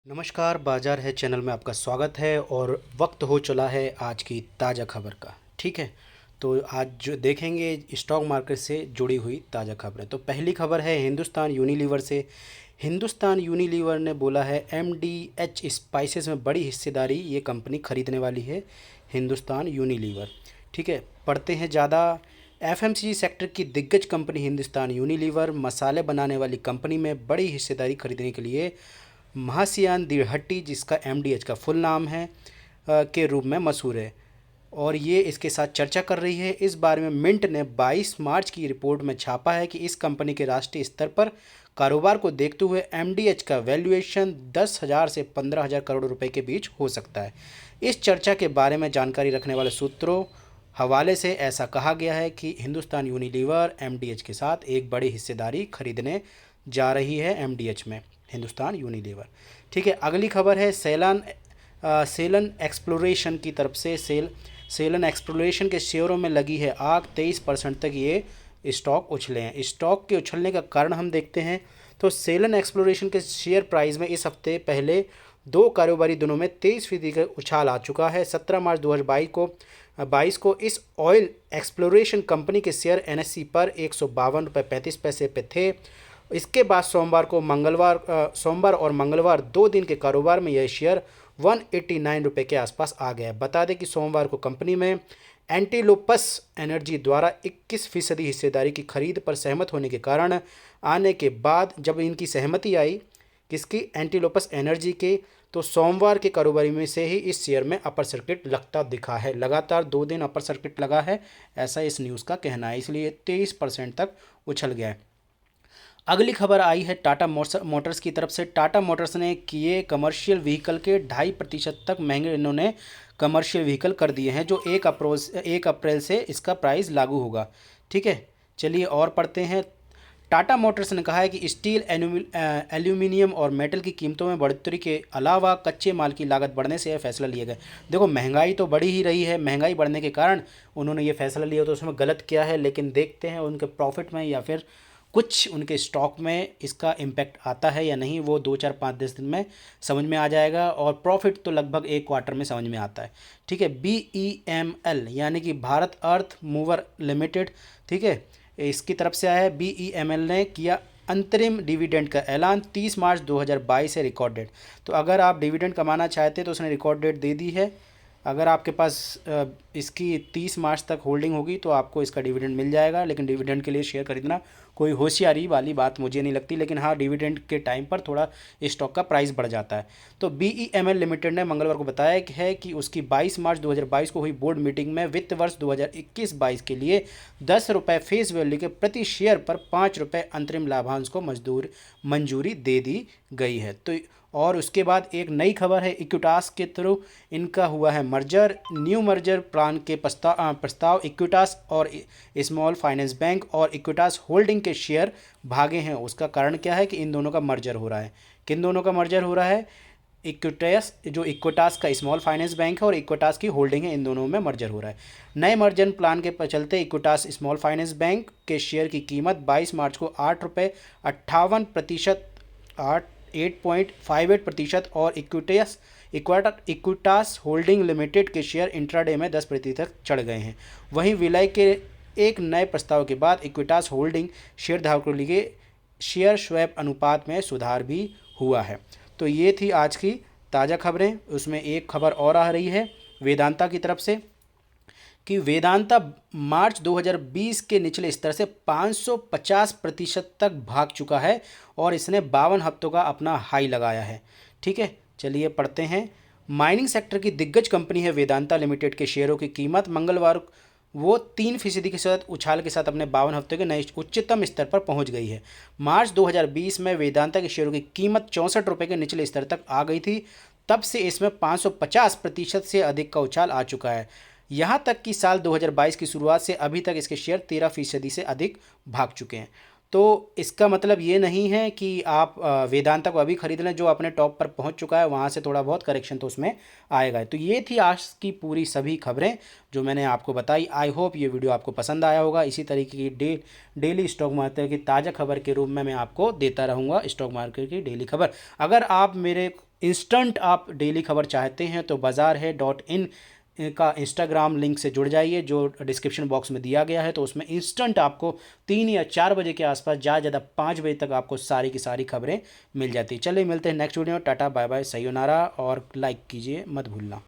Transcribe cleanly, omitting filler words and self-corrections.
नमस्कार, बाजार है चैनल में आपका स्वागत है और वक्त हो चला है आज की ताज़ा खबर का। ठीक है, तो आज जो देखेंगे स्टॉक मार्केट से जुड़ी हुई ताज़ा खबरें। तो पहली खबर है हिंदुस्तान यूनिलीवर से। हिंदुस्तान यूनिलीवर ने बोला है एमडीएच स्पाइसेस में बड़ी हिस्सेदारी ये कंपनी खरीदने वाली है, हिंदुस्तान यूनिलीवर। ठीक है, पढ़ते हैं ज़्यादा। एफएमसीजी सेक्टर की दिग्गज कंपनी हिंदुस्तान यूनिलीवर मसाले बनाने वाली कंपनी में बड़ी हिस्सेदारी खरीदने के लिए महासियान दिहट्टी, जिसका एमडीएच का फुल नाम है, के रूप में मशहूर है और ये इसके साथ चर्चा कर रही है। इस बारे में मिंट ने 22 मार्च की रिपोर्ट में छापा है कि इस कंपनी के राष्ट्रीय स्तर पर कारोबार को देखते हुए एमडीएच का वैल्यूएशन 10,000 से 15,000 करोड़ रुपए के बीच हो सकता है। इस चर्चा के बारे में जानकारी रखने वाले सूत्रों हवाले से ऐसा कहा गया है कि हिंदुस्तान यूनिलीवर एमडीएच के साथ एक बड़ी हिस्सेदारी खरीदने जा रही है एमडीएच में, हिंदुस्तान यूनिलीवर। ठीक है, अगली खबर है सेलन एक्सप्लोरेशन की तरफ से। सेलन एक्सप्लोरेशन के शेयरों में लगी है आग, 23% तक ये स्टॉक उछले हैं। स्टॉक के उछलने का कारण हम देखते हैं तो सेलन एक्सप्लोरेशन के शेयर प्राइस में इस हफ्ते पहले दो कारोबारी दिनों में 23% का उछाल आ चुका है। 17 मार्च 2022 को इस ऑयल एक्सप्लोरेशन कंपनी के शेयर एनएससी पर 152 रुपये 35 पैसे पे थे। इसके बाद सोमवार और मंगलवार 2 दिन के कारोबार में यह शेयर 189 रुपये के आसपास आ गया। बता दें कि सोमवार को कंपनी में एंटीलोपस एनर्जी द्वारा 21% हिस्सेदारी की खरीद पर सहमत होने के कारण आने के बाद जब इनकी सहमति आई किसकी, एंटीलोपस एनर्जी के, तो सोमवार के कारोबारी में से ही इस शेयर में अपर सर्किट लगता दिखा है। लगातार 2 दिन अपर सर्किट लगा है, ऐसा इस न्यूज़ का कहना है, इसलिए 23% तक उछल गया है। अगली खबर आई है टाटा मोटर्स की तरफ से। टाटा मोटर्स ने किए कमर्शियल व्हीकल के 2.5% तक महंगे इन्होंने कमर्शियल व्हीकल कर दिए हैं, जो 1 अप्रैल से इसका प्राइस लागू होगा। ठीक है, चलिए और पढ़ते हैं। टाटा मोटर्स ने कहा है कि स्टील, एल्यूमिनियम और मेटल की कीमतों में बढ़ोतरी के अलावा कच्चे माल की लागत बढ़ने से यह फैसला लिया गया। देखो, महंगाई तो बढ़ी ही रही है, महंगाई बढ़ने के कारण उन्होंने ये फैसला लिया, तो उसमें गलत क्या है, लेकिन देखते हैं उनके प्रॉफिट में या फिर कुछ उनके स्टॉक में इसका इम्पैक्ट आता है या नहीं, वो 2 4 5 10 दिन में समझ में आ जाएगा। और प्रॉफिट तो लगभग 1 क्वार्टर में समझ में आता है। ठीक है, BEML यानी कि भारत अर्थ मूवर लिमिटेड, ठीक है, इसकी तरफ से आया है। BEML ने किया अंतरिम डिविडेंड का ऐलान, 30 मार्च 2022 है रिकॉर्ड डेट। तो अगर आप डिविडेंड कमाना चाहते हैं तो उसने रिकॉर्ड डेट दे दी है। अगर आपके पास इसकी 30 मार्च तक होल्डिंग होगी तो आपको इसका डिविडेंड मिल जाएगा, लेकिन डिविडेंड के लिए शेयर खरीदना कोई होशियारी वाली बात मुझे नहीं लगती, लेकिन हाँ, डिविडेंड के टाइम पर थोड़ा स्टॉक का प्राइस बढ़ जाता है। तो BEML लिमिटेड ने मंगलवार को बताया कि उसकी 22 मार्च 2022 को हुई बोर्ड मीटिंग में वित्त वर्ष 2021-22 के लिए 10 रुपये फेस वैल्यू के प्रति शेयर पर 5 रुपये अंतरिम लाभांश को मंजूरी दे दी गई है। तो और उसके बाद एक नई खबर है, इक्विटास के थ्रू इनका हुआ है मर्जर। न्यू मर्जर प्लान के प्रस्ताव इक्विटास और स्मॉल फाइनेंस बैंक और इक्विटास होल्डिंग के शेयर भागे हैं। उसका कारण क्या है कि इन दोनों का मर्जर हो रहा है। किन दोनों का मर्जर हो रहा है? इक्विटास का स्मॉल फाइनेंस बैंक है और इक्विटास की होल्डिंग है, इन दोनों में मर्जर हो रहा है। नए मर्जर प्लान के चलते इक्विटास स्मॉल फाइनेंस बैंक के शेयर की कीमत 22 मार्च को 8.58%, 8.58% और इक्विटास होल्डिंग लिमिटेड के शेयर इंट्राडे में 10% तक चढ़ गए हैं। वहीं विलय के एक नए प्रस्ताव के बाद इक्विटास होल्डिंग शेयर धारकों के लिए शेयर स्वैप अनुपात में सुधार भी हुआ है। तो ये थी आज की ताज़ा खबरें। उसमें एक खबर और आ रही है वेदांता की तरफ से कि वेदांता मार्च 2020 के निचले स्तर से 550% तक भाग चुका है और इसने 52 हफ्तों का अपना हाई लगाया है। ठीक है, चलिए पढ़ते हैं। माइनिंग सेक्टर की दिग्गज कंपनी है वेदांता लिमिटेड के शेयरों की कीमत मंगलवार वो 3% के साथ उछाल के साथ अपने 52 हफ्ते के नए उच्चतम स्तर पर पहुंच गई है। मार्च 2020 में वेदांता के शेयरों की कीमत 64 रुपये के निचले स्तर तक आ गई थी। तब से इसमें 550% से अधिक का उछाल आ चुका है। यहाँ तक कि साल 2022 की शुरुआत से अभी तक इसके शेयर 13% से अधिक भाग चुके हैं। तो इसका मतलब ये नहीं है कि आप वेदांता को अभी खरीद लें, जो अपने टॉप पर पहुंच चुका है वहाँ से थोड़ा बहुत करेक्शन तो उसमें आएगा। तो ये थी आज की पूरी सभी खबरें जो मैंने आपको बताई। आई होप ये वीडियो आपको पसंद आया होगा। इसी तरीके की डेली स्टॉक मार्केट की ताज़ा खबर के रूप में मैं आपको देता रहूँगा स्टॉक मार्केट की डेली खबर। अगर आप मेरे इंस्टेंट आप डेली खबर चाहते हैं तो बाज़ार है डॉट इन का इंस्टाग्राम लिंक से जुड़ जाइए, जो डिस्क्रिप्शन बॉक्स में दिया गया है। तो उसमें इंस्टेंट आपको 3 या 4 बजे के आसपास, ज़्यादा ज़्यादा 5 बजे तक आपको सारी की सारी खबरें मिल जाती है। चलिए मिलते हैं नेक्स्ट वीडियो में। टाटा बाय बाय सयोनारा, और लाइक कीजिए मत भूलना।